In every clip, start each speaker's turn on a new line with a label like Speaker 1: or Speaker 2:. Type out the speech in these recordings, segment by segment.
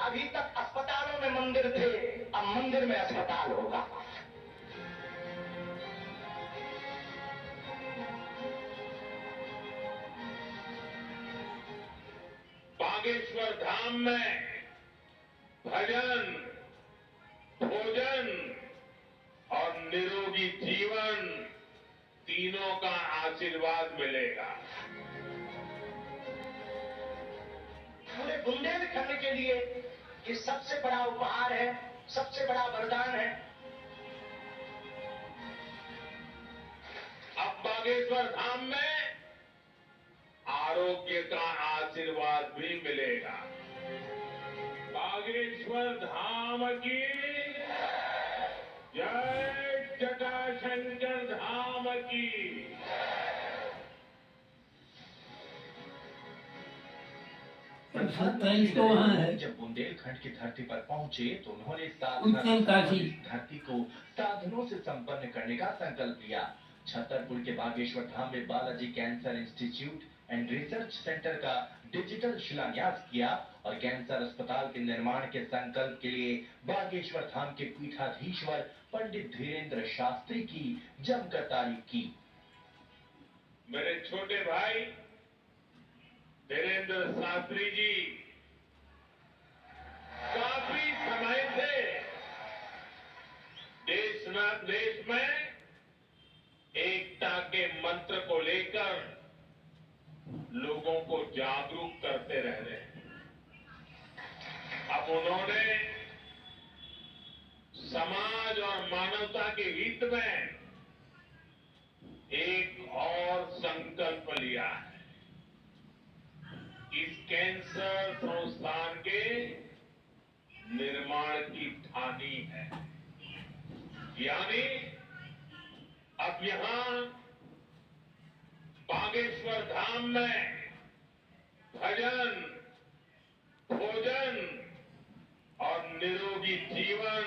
Speaker 1: अभी तक अस्पतालों में मंदिर थे, अब मंदिर में अस्पताल होगा।
Speaker 2: बागेश्वर धाम में भजन, भोजन और निरोगी जीवन तीनों का आशीर्वाद मिलेगा।
Speaker 1: पूरे बुंदेलखंड के लिए ये सबसे बड़ा उपहार है, सबसे बड़ा वरदान है।
Speaker 2: अब बागेश्वर धाम में आरोग्य का आशीर्वाद भी मिलेगा। बागेश्वर धाम की जय, जटाशंकर धाम की।
Speaker 1: जब बुंदेलखंड की धरती पर पहुंचे तो उन्होंने धरती को साधनों से संपन्न करने का संकल्प लिया। छतरपुर के बागेश्वर धाम में Balaji cancer institute and research centre का डिजिटल शिलान्यास किया और कैंसर अस्पताल के निर्माण के संकल्प के लिए बागेश्वर धाम के पीठाधीश्वर पंडित धीरेन्द्र शास्त्री की जमकर तारीफ की।
Speaker 2: मेरे छोटे भाई धीरेन्द्र शास्त्री जी काफी समय से देश में एकता के मंत्र को लेकर लोगों को जागरूक करते रह रहे हैं। अब उन्होंने समाज और मानवता के हित में एक और संकल्प लिया है। इस कैंसर संस्थान के निर्माण की ठानी है। यानी अब यहां बागेश्वर धाम में भजन, भोजन और निरोगी जीवन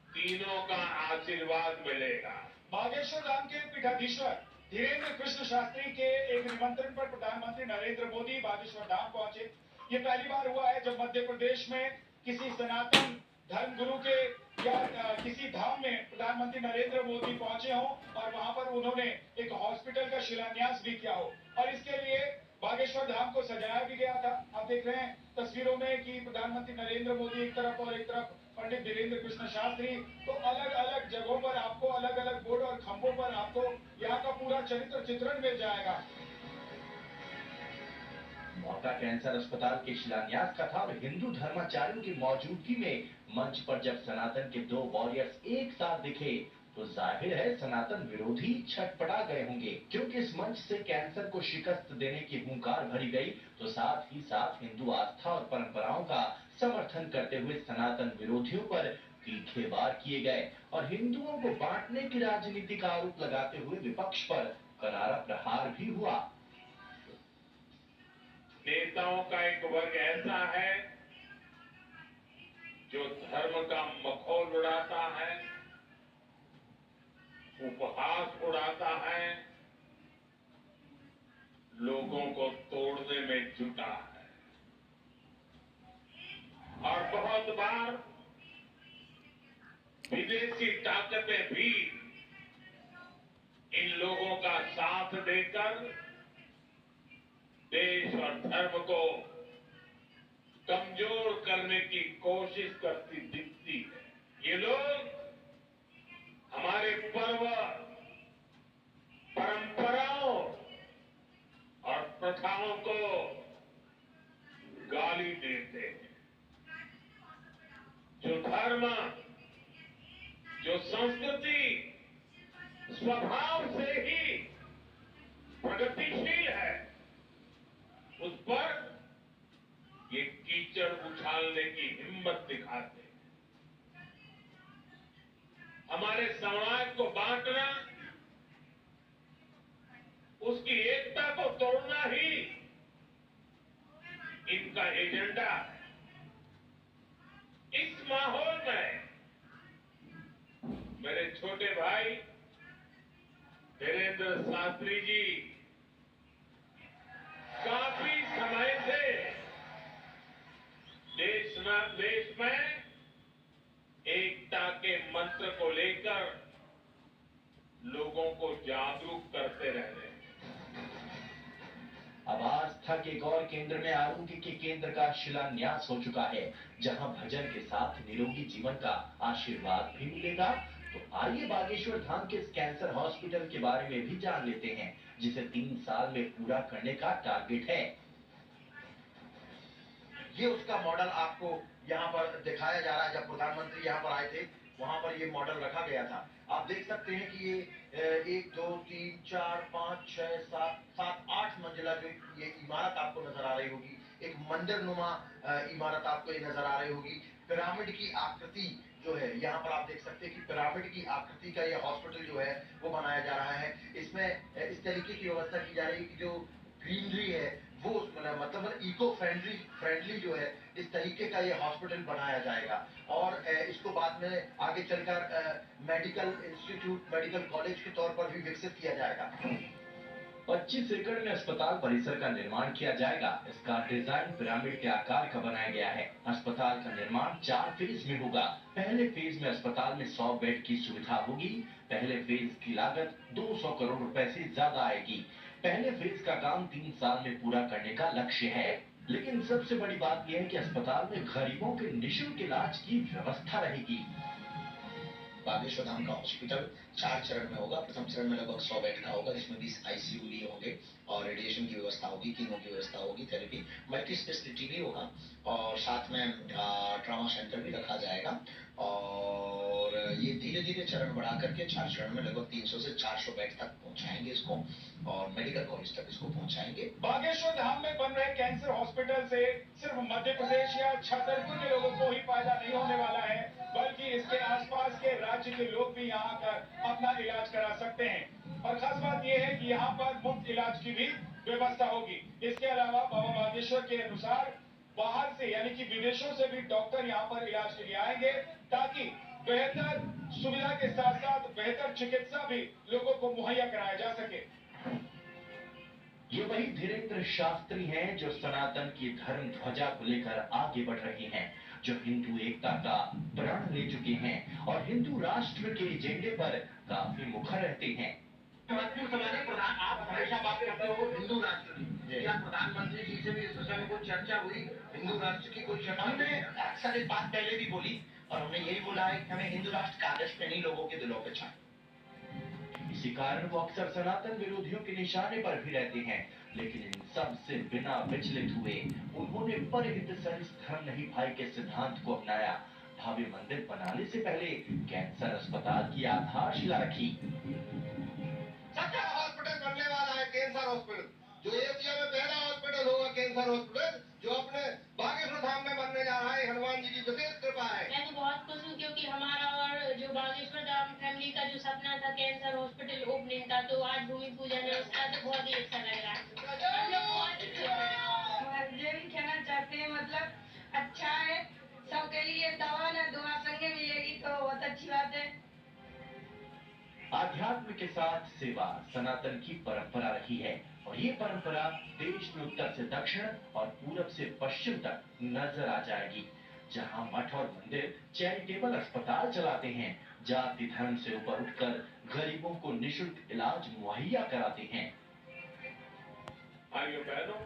Speaker 2: तीनों का आशीर्वाद मिलेगा।
Speaker 3: बागेश्वर धाम के पीठाधीश्वर धीरेन्द्र कृष्ण शास्त्री के एक निमंत्रण पर प्रधानमंत्री नरेंद्र मोदी बागेश्वर धाम पहुंचे। ये पहली बार हुआ है जब मध्य प्रदेश में किसी सनातन धर्म गुरु के या किसी धाम में प्रधानमंत्री नरेंद्र मोदी पहुंचे हों और वहां पर उन्होंने एक हॉस्पिटल का शिलान्यास भी किया हो। और इसके लिए बागेश्वर धाम को सजाया भी गया था। आप देख रहे हैं तस्वीरों में कि प्रधानमंत्री नरेंद्र मोदी एक तरफ और एक तरफ पंडित धीरेन्द्र कृष्ण शास्त्री। तो अलग अलग जगहों पर आपको अलग अलग बोर्ड और खंभों पर आपको यहाँ का पूरा चरित्र चित्रण मिल जाएगा।
Speaker 1: मौका कैंसर अस्पताल के शिलान्यास का था और हिंदू धर्माचार्यों की मौजूदगी में मंच पर जब सनातन के दो वॉरियर्स एक साथ दिखे तो जाहिर है सनातन विरोधी छटपटा गए होंगे, क्योंकि इस मंच से कैंसर को शिकस्त देने की हुंकार भरी गई तो साथ ही साथ हिंदू आस्था और परंपराओं का समर्थन करते हुए सनातन विरोधियों पर तीखे वार किए गए और हिंदुओं को बांटने की राजनीति का आरोप लगाते हुए विपक्ष पर करारा प्रहार भी हुआ।
Speaker 2: नेताओं का एक वर्ग ऐसा है जो धर्म का मखौल उड़ाता है, उपहास उड़ाता है, लोगों को तोड़ने में जुटा है और बहुत बार विदेशी ताकतें भी इन लोगों का साथ देकर देश और धर्म को कमजोर करने की कोशिश करती दिखती है। ये लोग हमारे पर्व, परंपराओं और प्रथाओं को गाली देते हैं। जो धर्म, जो संस्कृति स्वभाव से ही प्रगतिशील है, उस पर ये कीचड़ उछालने की हिम्मत दिखाते हैं। हमारे समाज को बांटना, उसकी एकता को तोड़ना ही इनका एजेंडा है। इस माहौल में मेरे छोटे भाई धीरेन्द्र शास्त्री जी काफी समय से देश में
Speaker 1: आस्था के एक और केंद्र में आरोग्य के केंद्र का शिलान्यास हो चुका है, जहां भजन के साथ निरोगी जीवन का आशीर्वाद भी मिलेगा। तो आइए बागेश्वर धाम के इस कैंसर हॉस्पिटल के बारे में भी जान लेते हैं, जिसे 3 साल में पूरा करने का टारगेट है।
Speaker 4: ये उसका मॉडल आपको यहाँ पर दिखाया जा रहा है। जब प्रधानमंत्री यहाँ पर आए थे, वहां पर ये मॉडल रखा गया था। आप देख सकते हैं कि ये 1 2 3 4 5 6 7 8 मंजिला जो ये इमारत आपको नजर आ रही होगी, एक मंदिर नुमा इमारत आपको ये नजर आ रही होगी। पिरामिड की आकृति जो है, यहाँ पर आप देख सकते हैं कि पिरामिड की आकृति का ये हॉस्पिटल जो है वो बनाया जा रहा है। इसमें इस तरीके की व्यवस्था की जा रही है कि जो ग्रीनरी है वो मतलब इको फ्रेंडली जो है, इस तरीके का ये हॉस्पिटल बनाया जाएगा। और इसको बाद में आगे चलकर मेडिकल इंस्टीट्यूट, मेडिकल कॉलेज के तौर पर भी विकसित किया जाएगा।
Speaker 1: 25 एकड़ में अस्पताल परिसर का निर्माण किया जाएगा। इसका डिजाइन पिरामिड के आकार का बनाया गया है। अस्पताल का निर्माण 4 फेज में होगा। पहले फेज में अस्पताल में 100 बेड की सुविधा होगी। पहले फेज की लागत 200 करोड़ रुपए से ज्यादा आएगी। पहले फेज का काम 3 साल में पूरा करने का लक्ष्य है। लेकिन सबसे बड़ी बात यह है कि अस्पताल में गरीबों के निःशुल्क इलाज की व्यवस्था रहेगी।
Speaker 4: बागेश्वर धाम का हॉस्पिटल 4 चरण में होगा। प्रथम चरण में लगभग 100 बेड का होगा, जिसमें 20 आईसीयू लिए होंगे और रेडिएशन की व्यवस्था होगी, कीमो की व्यवस्था होगी, थेरेपी, मल्टी स्पेशलिटी भी होगा और साथ में ट्रॉमा सेंटर भी रखा जाएगा। और ये धीरे धीरे चरण बढ़ा करके 4 चरण में लगभग 300 से 400 बेड तक पहुंचाएंगे इसको और मेडिकल कॉलेज तक इसको पहुंचाएंगे।
Speaker 3: बागेश्वर धाम में बन रहे कैंसर हॉस्पिटल से सिर्फ मध्य प्रदेश या छतरपुर के लोगों को ही फायदा नहीं होने वाला है, बल्कि इसके आसपास के राज्य के लोग भी यहाँ आकर अपना इलाज करा सकते हैं। और खास बात यह है कि यहाँ पर मुफ्त इलाज की भी व्यवस्था होगी। इसके अलावा बाबा बागेश्वर के अनुसार बाहर से यानी कि विदेशों से भी डॉक्टर यहाँ पर इलाज के लिए आएंगे, ताकि बेहतर सुविधा के साथ साथ बेहतर चिकित्सा भी लोगों को मुहैया कराया जा सके।
Speaker 1: ये वही धीरेन्द्र शास्त्री हैं जो सनातन की धर्म ध्वजा को लेकर आगे बढ़ रहे हैं, जो हिंदू एकता का प्रण ले चुके हैं और हिंदू राष्ट्र के एजेंडे पर काफी मुखर रहते हैं।
Speaker 4: आप हमेशा बात करते हो हिंदू राष्ट्र की, क्या प्रधानमंत्री जी से भी इस विषय में कोई चर्चा हुई? हिंदू राष्ट्र की कोई चर्चा? हमने अक्सर एक बात पहले भी बोली और हमने यही बोला है कि हमें हिंदू राष्ट्र कागज पे नहीं, लोगों के दिलों पे चाहिए।
Speaker 1: इसी कारण वो अक्सर सनातन विरोधियों के निशाने पर भी रहते हैं, लेकिन इन सब से बिना विचलित हुए उन्होंने परहित सरिस धर्म नहीं भाई के सिद्धांत को अपनाया। भव्य मंदिर बनाने से पहले कैंसर अस्पताल की आधारशिला रखी।
Speaker 4: सच्चा हॉस्पिटल बनने वाला है कैंसर हॉस्पिटल, जो एशिया में पहला हॉस्पिटल होगा कैंसर हॉस्पिटल, जो अपने बागेश्वर धाम में बनने जा रहा है। हनुमान जी की विशेष कृपा है।
Speaker 5: मैं तो बहुत खुश हूँ, क्योंकि हमारा और जो बागेश्वर धाम फैमिली का जो सपना था कैंसर हॉस्पिटल ओपनिंग का, तो आज भूमि पूजन है उसका, तो बहुत ही अच्छा लग रहा है।
Speaker 6: ये भी कहना चाहते हैं, मतलब अच्छा है सबके लिए, दवा न दुआ संगे मिलेगी तो बहुत अच्छी बात है।
Speaker 1: आध्यात्म के साथ सेवा सनातन की परंपरा रही है और ये परंपरा देश में उत्तर से दक्षिण और पूरब से पश्चिम तक नजर आ जाएगी। जहां मठ और मंदिर चैरिटेबल अस्पताल चलाते हैं, जाति धर्म से ऊपर उठकर गरीबों को निःशुल्क इलाज मुहैया कराते हैं।
Speaker 2: भाइयों बहनों,